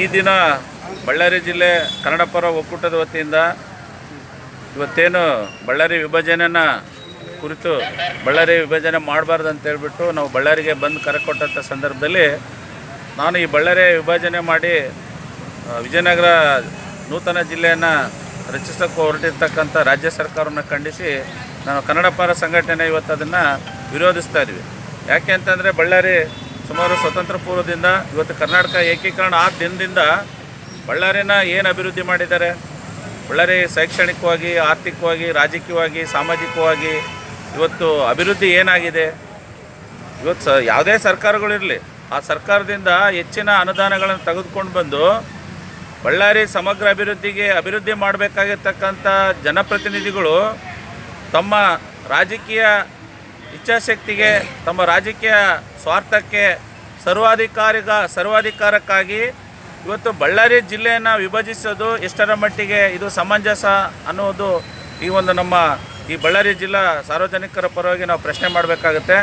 ಈ ದಿನ ಬಳ್ಳಾರಿ ಜಿಲ್ಲೆ ಕನ್ನಡಪರ ಒಕ್ಕೂಟದ ವತಿಯಿಂದ ಇವತ್ತೇನು ಬಳ್ಳಾರಿ ವಿಭಜನೆನ ಕುರಿತು ಬಳ್ಳಾರಿ ವಿಭಜನೆ ಮಾಡಬಾರ್ದು ಅಂತ ಹೇಳ್ಬಿಟ್ಟು ನಾವು ಬಳ್ಳಾರಿಗೆ ಬಂದು ಕರೆ ಕೊಟ್ಟಂಥ ಸಂದರ್ಭದಲ್ಲಿ ನಾನು ಈ ಬಳ್ಳಾರಿ ವಿಭಜನೆ ಮಾಡಿ ವಿಜಯನಗರ ನೂತನ ಜಿಲ್ಲೆಯನ್ನು ರಚಿಸೋಕ್ಕೆ ಹೊರಟಿರ್ತಕ್ಕಂಥ ರಾಜ್ಯ ಸರ್ಕಾರವನ್ನು ಖಂಡಿಸಿ ನಾನು ಕನ್ನಡಪರ ಸಂಘಟನೆ ಇವತ್ತು ಅದನ್ನು ವಿರೋಧಿಸ್ತಾ ಇದ್ವಿ. ಯಾಕೆ ಅಂತಂದರೆ ಬಳ್ಳಾರಿ ಸುಮಾರು ಸ್ವತಂತ್ರ ಪೂರ್ವದಿಂದ ಇವತ್ತು ಕರ್ನಾಟಕ ಏಕೀಕರಣ ಆದ ದಿನದಿಂದ ಬಳ್ಳಾರಿನ ಏನು ಅಭಿವೃದ್ಧಿ ಮಾಡಿದ್ದಾರೆ, ಬಳ್ಳಾರಿ ಶೈಕ್ಷಣಿಕವಾಗಿ, ಆರ್ಥಿಕವಾಗಿ, ರಾಜಕೀಯವಾಗಿ, ಸಾಮಾಜಿಕವಾಗಿ ಇವತ್ತು ಅಭಿವೃದ್ಧಿ ಏನಾಗಿದೆ. ಇವತ್ತು ಯಾವುದೇ ಸರ್ಕಾರಗಳಿರಲಿ, ಆ ಸರ್ಕಾರದಿಂದ ಹೆಚ್ಚಿನ ಅನುದಾನಗಳನ್ನು ತೆಗೆದುಕೊಂಡು ಬಂದು ಬಳ್ಳಾರಿ ಸಮಗ್ರ ಅಭಿವೃದ್ಧಿ ಮಾಡಬೇಕಾಗಿರ್ತಕ್ಕಂಥ ಜನಪ್ರತಿನಿಧಿಗಳು ತಮ್ಮ ರಾಜಕೀಯ ಇಚ್ಛಾಶಕ್ತಿಗೆ, ತಮ್ಮ ರಾಜಕೀಯ ಸ್ವಾರ್ಥಕ್ಕೆ, ಸರ್ವಾಧಿಕಾರಕ್ಕಾಗಿ ಇವತ್ತು ಬಳ್ಳಾರಿ ಜಿಲ್ಲೆಯನ್ನು ವಿಭಜಿಸೋದು ಎಷ್ಟರ ಮಟ್ಟಿಗೆ ಇದು ಸಮಂಜಸ ಅನ್ನೋದು ಈ ಒಂದು ನಮ್ಮ ಈ ಬಳ್ಳಾರಿ ಜಿಲ್ಲಾ ಸಾರ್ವಜನಿಕರ ಪರವಾಗಿ ನಾವು ಪ್ರಶ್ನೆ ಮಾಡಬೇಕಾಗುತ್ತೆ.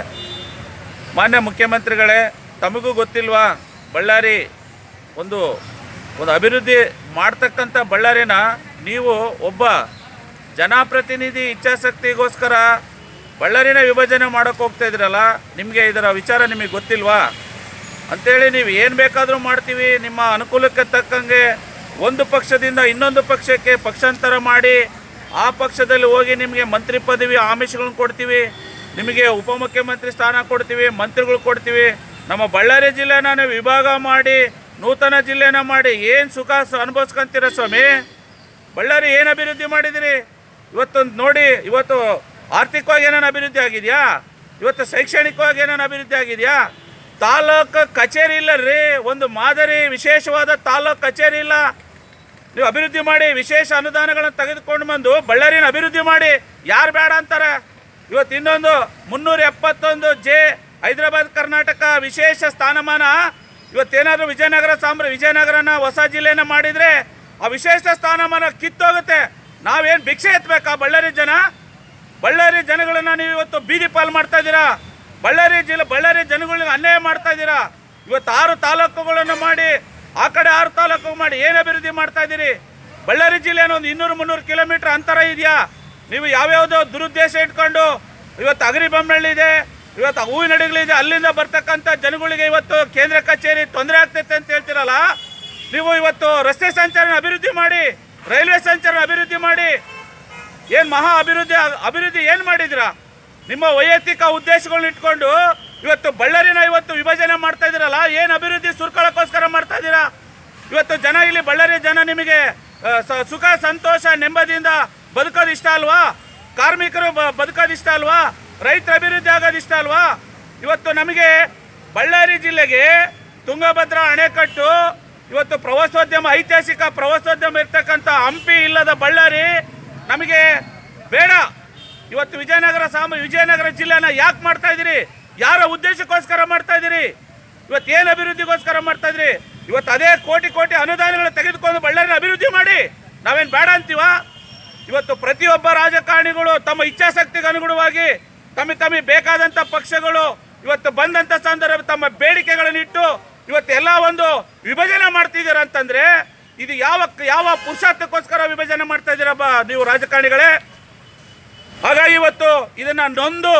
ಮಾನ್ಯ ಮುಖ್ಯಮಂತ್ರಿಗಳೇ, ತಮಗೂ ಗೊತ್ತಿಲ್ವಾ ಬಳ್ಳಾರಿ ಒಂದು ಅಭಿವೃದ್ಧಿ ಮಾಡ್ತಕ್ಕಂಥ ಬಳ್ಳಾರಿನ ನೀವು ಒಬ್ಬ ಜನಪ್ರತಿನಿಧಿ ಇಚ್ಛಾಶಕ್ತಿಗೋಸ್ಕರ ಬಳ್ಳಾರಿನ ವಿಭಜನೆ ಮಾಡೋಕ್ಕೆ ಹೋಗ್ತಾ ಇದ್ದೀರಲ್ಲ, ನಿಮಗೆ ಇದರ ವಿಚಾರ ನಿಮಗೆ ಗೊತ್ತಿಲ್ವಾ ಅಂಥೇಳಿ ನೀವು ಏನು ಬೇಕಾದರೂ ಮಾಡ್ತೀವಿ, ನಿಮ್ಮ ಅನುಕೂಲಕ್ಕೆ ತಕ್ಕಂಗೆ ಒಂದು ಪಕ್ಷದಿಂದ ಇನ್ನೊಂದು ಪಕ್ಷಕ್ಕೆ ಪಕ್ಷಾಂತರ ಮಾಡಿ ಆ ಪಕ್ಷದಲ್ಲಿ ಹೋಗಿ ನಿಮಗೆ ಮಂತ್ರಿ ಪದವಿ ಆಮಿಷಗಳನ್ನು ಕೊಡ್ತೀವಿ, ನಿಮಗೆ ಉಪಮುಖ್ಯಮಂತ್ರಿ ಸ್ಥಾನ ಕೊಡ್ತೀವಿ, ಮಂತ್ರಿಗಳು ಕೊಡ್ತೀವಿ. ನಮ್ಮ ಬಳ್ಳಾರಿ ಜಿಲ್ಲೆನ ನೀವು ವಿಭಾಗ ಮಾಡಿ ನೂತನ ಜಿಲ್ಲೆನ ಮಾಡಿ ಏನು ಸುಖ ಅನುಭವಿಸ್ಕೊಂತೀರ ಸ್ವಾಮಿ? ಬಳ್ಳಾರಿ ಏನು ಅಭಿವೃದ್ಧಿ ಮಾಡಿದಿರಿ? ಇವತ್ತು ನೋಡಿ, ಇವತ್ತು ಆರ್ಥಿಕವಾಗಿ ಏನೇನು ಅಭಿವೃದ್ಧಿ ಆಗಿದೆಯಾ? ಇವತ್ತು ಶೈಕ್ಷಣಿಕವಾಗಿ ಏನೇನು ಅಭಿವೃದ್ಧಿ ಆಗಿದೆಯಾ? ತಾಲೂಕು ಕಚೇರಿ ಇಲ್ಲ ರೀ, ಒಂದು ಮಾದರಿ ವಿಶೇಷವಾದ ತಾಲೂಕು ಕಚೇರಿ ಇಲ್ಲ. ನೀವು ಅಭಿವೃದ್ಧಿ ಮಾಡಿ ವಿಶೇಷ ಅನುದಾನಗಳನ್ನು ತೆಗೆದುಕೊಂಡು ಬಂದು ಬಳ್ಳಾರಿನ ಅಭಿವೃದ್ಧಿ ಮಾಡಿ ಯಾರು ಬೇಡ ಅಂತಾರೆ? ಇವತ್ತು ಇನ್ನೊಂದು 371 ಜೆ ಹೈದರಾಬಾದ್ ಕರ್ನಾಟಕ ವಿಶೇಷ ಸ್ಥಾನಮಾನ ಇವತ್ತೇನಾದರೂ ವಿಜಯನಗರನ ಹೊಸ ಜಿಲ್ಲೆನ ಮಾಡಿದರೆ ಆ ವಿಶೇಷ ಸ್ಥಾನಮಾನ ಕಿತ್ತೋಗುತ್ತೆ. ನಾವೇನು ಭಿಕ್ಷೆ ಎತ್ತಬೇಕಾ? ಬಳ್ಳಾರಿ ಜನಗಳನ್ನು ನೀವು ಇವತ್ತು ಬೀದಿ ಪಾಲು ಮಾಡ್ತಾ ಇದ್ದೀರಾ. ಬಳ್ಳಾರಿ ಜನಗಳಿಗೆ ಅನ್ಯಾಯ ಮಾಡ್ತಾ ಇದ್ದೀರಾ. ಇವತ್ತು 6 ತಾಲೂಕುಗಳನ್ನು ಮಾಡಿ ಆ ಕಡೆ 6 ತಾಲೂಕು ಮಾಡಿ ಏನು ಅಭಿವೃದ್ಧಿ ಮಾಡ್ತಾ ಇದ್ದೀರಿ? ಬಳ್ಳಾರಿ ಜಿಲ್ಲೆನ ಒಂದು 200-300 ಕಿಲೋಮೀಟ್ರ್ ಅಂತರ ಇದೆಯಾ? ನೀವು ಯಾವ್ಯಾವುದೋ ದುರುದ್ದೇಶ ಇಟ್ಕೊಂಡು ಇವತ್ತು ಅಗರಿಬೊಮ್ಮನಹಳ್ಳಿ, ಇವತ್ತು ಹೂವಿನಡಗಲಿದೆ, ಅಲ್ಲಿಂದ ಬರ್ತಕ್ಕಂಥ ಜನಗಳಿಗೆ ಇವತ್ತು ಕೇಂದ್ರ ಕಚೇರಿ ತೊಂದರೆ ಆಗ್ತೈತೆ ಅಂತ ಹೇಳ್ತಿರಲ್ಲ. ನೀವು ಇವತ್ತು ರಸ್ತೆ ಸಂಚಾರ ಅಭಿವೃದ್ಧಿ ಮಾಡಿ, ರೈಲ್ವೆ ಸಂಚಾರ ಅಭಿವೃದ್ಧಿ ಮಾಡಿ, ಏನು ಮಹಾ ಅಭಿವೃದ್ಧಿ ಏನು ಮಾಡಿದ್ದೀರಾ? ನಿಮ್ಮ ವೈಯಕ್ತಿಕ ಉದ್ದೇಶಗಳನ್ನ ಇಟ್ಕೊಂಡು ಇವತ್ತು ಬಳ್ಳಾರಿನ ವಿಭಜನೆ ಮಾಡ್ತಾ ಇದ್ದೀರಲ್ಲ, ಏನು ಅಭಿವೃದ್ಧಿ ಸುರ್ಕೊಳ್ಳೋಕ್ಕೋಸ್ಕರ ಮಾಡ್ತಾ ಇದ್ದೀರಾ? ಇವತ್ತು ಇಲ್ಲಿ ಬಳ್ಳಾರಿ ಜನ ನಿಮಗೆ ಸುಖ ಸಂತೋಷ ನೆಮ್ಮದಿಯಿಂದ ಬದುಕೋದು ಇಷ್ಟ ಅಲ್ವಾ? ಕಾರ್ಮಿಕರು ಬದುಕೋದು ಇಷ್ಟ ಅಲ್ವಾ? ರೈತರ ಅಭಿವೃದ್ಧಿ ಆಗೋದು ಇಷ್ಟ ಅಲ್ವಾ? ಇವತ್ತು ನಮಗೆ ಬಳ್ಳಾರಿ ಜಿಲ್ಲೆಗೆ ತುಂಗಭದ್ರಾ ಅಣೆಕಟ್ಟು, ಇವತ್ತು ಐತಿಹಾಸಿಕ ಪ್ರವಾಸೋದ್ಯಮ ಇರ್ತಕ್ಕಂಥ ಹಂಪಿ ಇಲ್ಲದ ಬಳ್ಳಾರಿ ನಮಗೆ ಬೇಡ. ಇವತ್ತು ವಿಜಯನಗರ ಜಿಲ್ಲೆನ ಯಾಕೆ ಮಾಡ್ತಾ ಇದ್ದೀರಿ? ಯಾರ ಉದ್ದೇಶಕ್ಕೋಸ್ಕರ ಮಾಡ್ತಾ ಇದ್ದೀರಿ? ಇವತ್ತು ಏನು ಅಭಿವೃದ್ಧಿಗೋಸ್ಕರ ಮಾಡ್ತಾ ಇದ್ದೀರಿ? ಇವತ್ತು ಅದೇ ಕೋಟಿ ಅನುದಾನಗಳು ತೆಗೆದುಕೊಂಡು ಬಳ್ಳಾರಿನ ಅಭಿವೃದ್ಧಿ ಮಾಡಿ ನಾವೇನು ಬೇಡ ಅಂತೀವ? ಇವತ್ತು ಪ್ರತಿಯೊಬ್ಬ ರಾಜಕಾರಣಿಗಳು ತಮ್ಮ ಇಚ್ಛಾಶಕ್ತಿಗೆ ಅನುಗುಣವಾಗಿ ತಮಗೆ ಬೇಕಾದಂಥ ಪಕ್ಷಗಳು ಇವತ್ತು ಬಂದಂಥ ಸಂದರ್ಭ ತಮ್ಮ ಬೇಡಿಕೆಗಳನ್ನಿಟ್ಟು ಇವತ್ತು ಎಲ್ಲ ಒಂದು ವಿಭಜನೆ ಮಾಡ್ತಿದ್ದೀರ ಅಂತಂದರೆ ಇದು ಯಾವ ಪುರುಷಾರ್ಥಕ್ಕೋಸ್ಕರ ವಿಭಜನೆ ಮಾಡ್ತಾ ಇದ್ದೀರಾ ನೀವು ರಾಜಕಾರಣಿಗಳೇ? ಹಾಗಾಗಿ ಇವತ್ತು ಇದನ್ನು ನೊಂದು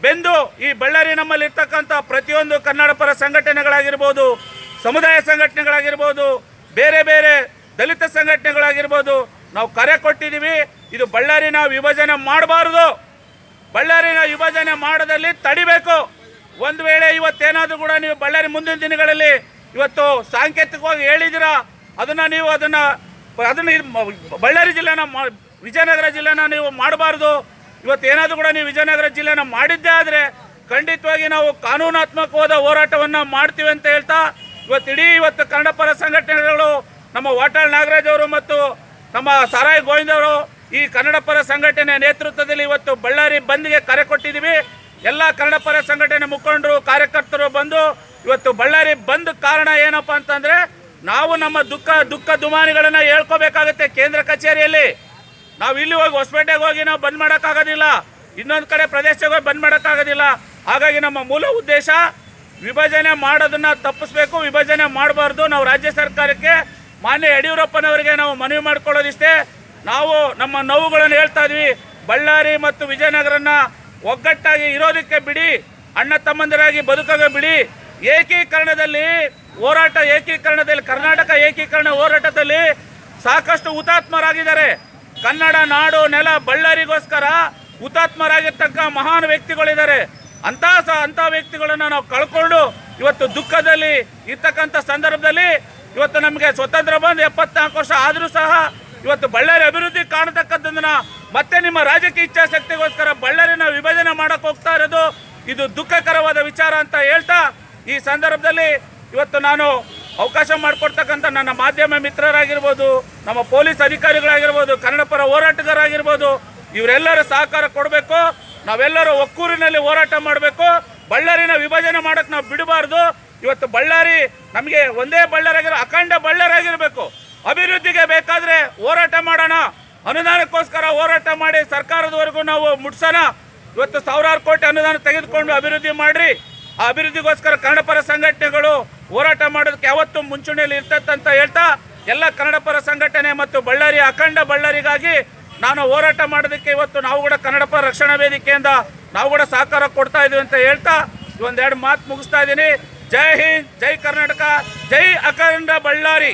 ಬೆಂದು ಈ ಬಳ್ಳಾರಿ ನಮ್ಮಲ್ಲಿ ಇರ್ತಕ್ಕಂಥ ಪ್ರತಿಯೊಂದು ಕನ್ನಡ ಪರ ಸಂಘಟನೆಗಳಾಗಿರ್ಬೋದು, ಸಮುದಾಯ ಸಂಘಟನೆಗಳಾಗಿರ್ಬೋದು, ಬೇರೆ ದಲಿತ ಸಂಘಟನೆಗಳಾಗಿರ್ಬೋದು, ನಾವು ಕರೆ ಕೊಟ್ಟಿದ್ದೀವಿ. ಇದು ಬಳ್ಳಾರಿನ ವಿಭಜನೆ ಮಾಡಬಾರ್ದು. ಬಳ್ಳಾರಿನ ವಿಭಜನೆ ಮಾಡೋದಲ್ಲಿ ತಡಿಬೇಕು. ಒಂದು ವೇಳೆ ಇವತ್ತೇನಾದರೂ ಕೂಡ ನೀವು ಬಳ್ಳಾರಿ ಮುಂದಿನ ದಿನಗಳಲ್ಲಿ ಇವತ್ತು ಸಾಂಕೇತಿಕವಾಗಿ ಹೇಳಿದ್ದೀರಾ, ಅದನ್ನು ಬಳ್ಳಾರಿ ಜಿಲ್ಲೆನ ವಿಜಯನಗರ ಜಿಲ್ಲೆನ ನೀವು ಮಾಡಬಾರ್ದು. ಇವತ್ತೇನಾದರೂ ಕೂಡ ನೀವು ವಿಜಯನಗರ ಜಿಲ್ಲೆನ ಮಾಡಿದ್ದೇ ಆದರೆ ಖಂಡಿತವಾಗಿ ನಾವು ಕಾನೂನಾತ್ಮಕವಾದ ಹೋರಾಟವನ್ನು ಮಾಡ್ತೀವಿ ಅಂತ ಹೇಳ್ತಾ ಇವತ್ತು ಕನ್ನಡ ಪರ ಸಂಘಟನೆಗಳು, ನಮ್ಮ ವಾಟಾಳ್ ನಾಗರಾಜ್ ಅವರು ಮತ್ತು ನಮ್ಮ ಸಾರಾಯಿ ಗೋವಿಂದ್ ಅವರು ಈ ಕನ್ನಡ ಪರ ಸಂಘಟನೆ ನೇತೃತ್ವದಲ್ಲಿ ಇವತ್ತು ಬಳ್ಳಾರಿ ಬಂದ್ಗೆ ಕರೆ ಕೊಟ್ಟಿದ್ದೀವಿ. ಎಲ್ಲ ಕನ್ನಡ ಪರ ಸಂಘಟನೆ ಮುಖಂಡರು, ಕಾರ್ಯಕರ್ತರು ಬಂದು ಇವತ್ತು ಬಳ್ಳಾರಿ ಬಂದ್ ಕಾರಣ ಏನಪ್ಪ ಅಂತಂದರೆ ನಾವು ನಮ್ಮ ದುಃಖ ದುಮಾನಿಗಳನ್ನು ಹೇಳ್ಕೋಬೇಕಾಗುತ್ತೆ ಕೇಂದ್ರ ಕಚೇರಿಯಲ್ಲಿ. ನಾವು ಇಲ್ಲಿ ಹೋಗಿ ಹೊಸಪೇಟೆಗೆ ಹೋಗಿ ನಾವು ಬಂದ್ ಮಾಡೋಕ್ಕಾಗೋದಿಲ್ಲ, ಇನ್ನೊಂದು ಕಡೆ ಪ್ರದೇಶಕ್ಕೆ ಹೋಗಿ ಬಂದ್ ಮಾಡೋಕ್ಕಾಗೋದಿಲ್ಲ. ಹಾಗಾಗಿ ನಮ್ಮ ಮೂಲ ಉದ್ದೇಶ ವಿಭಜನೆ ಮಾಡೋದನ್ನ ತಪ್ಪಿಸ್ಬೇಕು, ವಿಭಜನೆ ಮಾಡಬಾರ್ದು. ನಾವು ರಾಜ್ಯ ಸರ್ಕಾರಕ್ಕೆ ಮಾನ್ಯ ಯಡಿಯೂರಪ್ಪನವರಿಗೆ ನಾವು ಮನವಿ ಮಾಡ್ಕೊಳ್ಳೋದಿಷ್ಟೇ. ನಾವು ನಮ್ಮ ನೋವುಗಳನ್ನು ಹೇಳ್ತಾ ಇದ್ವಿ. ಬಳ್ಳಾರಿ ಮತ್ತು ವಿಜಯನಗರನ ಒಗ್ಗಟ್ಟಾಗಿ ಇರೋದಕ್ಕೆ ಬಿಡಿ, ಅಣ್ಣ ತಮ್ಮಂದಿರಾಗಿ ಬದುಕಾಗ ಬಿಡಿ. ಏಕೀಕರಣದಲ್ಲಿ ಹೋರಾಟ, ಏಕೀಕರಣದಲ್ಲಿ ಕರ್ನಾಟಕ ಏಕೀಕರಣ ಹೋರಾಟದಲ್ಲಿ ಸಾಕಷ್ಟು ಹುತಾತ್ಮರಾಗಿದ್ದಾರೆ. ಕನ್ನಡ ನಾಡು ನೆಲ ಬಳ್ಳಾರಿಗೋಸ್ಕರ ಹುತಾತ್ಮರಾಗಿರ್ತಕ್ಕ ಮಹಾನ್ ವ್ಯಕ್ತಿಗಳಿದ್ದಾರೆ. ಅಂಥ ವ್ಯಕ್ತಿಗಳನ್ನು ನಾವು ಕಳ್ಕೊಂಡು ಇವತ್ತು ದುಃಖದಲ್ಲಿ ಇರ್ತಕ್ಕಂಥ ಸಂದರ್ಭದಲ್ಲಿ ಇವತ್ತು ನಮಗೆ ಸ್ವತಂತ್ರ ಬಂದು 74 ವರ್ಷ ಆದರೂ ಸಹ ಇವತ್ತು ಬಳ್ಳಾರಿ ಅಭಿವೃದ್ಧಿ ಕಾಣತಕ್ಕದ್ದನ್ನ ಮತ್ತೆ ನಿಮ್ಮ ರಾಜಕೀಯ ಇಚ್ಛಾಶಕ್ತಿಗೋಸ್ಕರ ಬಳ್ಳಾರಿನ ವಿಭಜನೆ ಮಾಡಕ್ಕೆ ಹೋಗ್ತಾ ಇರೋದು ಇದು ದುಃಖಕರವಾದ ವಿಚಾರ ಅಂತ ಹೇಳ್ತಾ, ಈ ಸಂದರ್ಭದಲ್ಲಿ ಇವತ್ತು ನಾನು ಅವಕಾಶ ಮಾಡಿಕೊಡ್ತಕ್ಕಂಥ ನನ್ನ ಮಾಧ್ಯಮ ಮಿತ್ರರಾಗಿರ್ಬೋದು, ನಮ್ಮ ಪೊಲೀಸ್ ಅಧಿಕಾರಿಗಳಾಗಿರ್ಬೋದು, ಕನ್ನಡ ಪರ ಹೋರಾಟಗಾರರಾಗಿರ್ಬೋದು, ಇವರೆಲ್ಲರ ಸಹಕಾರ ಕೊಡಬೇಕು. ನಾವೆಲ್ಲರೂ ಒಕ್ಕೂರಿನಲ್ಲಿ ಹೋರಾಟ ಮಾಡಬೇಕು. ಬಳ್ಳಾರಿನ ವಿಭಜನೆ ಮಾಡೋಕ್ಕೆ ನಾವು ಬಿಡಬಾರ್ದು. ಇವತ್ತು ಬಳ್ಳಾರಿ ನಮಗೆ ಒಂದೇ ಬಳ್ಳಾರಾಗಿರೋ ಅಖಂಡ ಬಳ್ಳಾರಾಗಿರಬೇಕು. ಅಭಿವೃದ್ಧಿಗೆ ಬೇಕಾದರೆ ಹೋರಾಟ ಮಾಡೋಣ, ಅನುದಾನಕ್ಕೋಸ್ಕರ ಹೋರಾಟ ಮಾಡಿ ಸರ್ಕಾರದವರೆಗೂ ನಾವು ಮುಟ್ಸೋಣ. ಇವತ್ತು ಸಾವಿರಾರು ಕೋಟಿ ಅನುದಾನ ತೆಗೆದುಕೊಂಡು ಅಭಿವೃದ್ಧಿ ಮಾಡಿರಿ. ಆ ಅಭಿವೃದ್ಧಿಗೋಸ್ಕರ ಕನ್ನಡ ಪರ ಸಂಘಟನೆಗಳು ಹೋರಾಟ ಮಾಡೋದಕ್ಕೆ ಯಾವತ್ತೂ ಮುಂಚೂಣಿಯಲ್ಲಿ ಇರ್ತಂತ ಹೇಳ್ತಾ, ಎಲ್ಲ ಕನ್ನಡ ಪರ ಸಂಘಟನೆ ಮತ್ತು ಬಳ್ಳಾರಿ ಅಖಂಡ ಬಳ್ಳಾರಿಗಾಗಿ ನಾನು ಹೋರಾಟ ಮಾಡೋದಕ್ಕೆ ಇವತ್ತು ನಾವು ಕೂಡ ಕನ್ನಡ ಪರ ರಕ್ಷಣಾ ವೇದಿಕೆಯಿಂದ ನಾವು ಕೂಡ ಸಹಕಾರ ಕೊಡ್ತಾ ಇದೀವಿ ಅಂತ ಹೇಳ್ತಾ ಒಂದೆರಡು ಮಾತು ಮುಗಿಸ್ತಾ ಇದ್ದೀನಿ. ಜೈ ಹಿಂದ್, ಜೈ ಕರ್ನಾಟಕ, ಜೈ ಅಖಂಡ ಬಳ್ಳಾರಿ.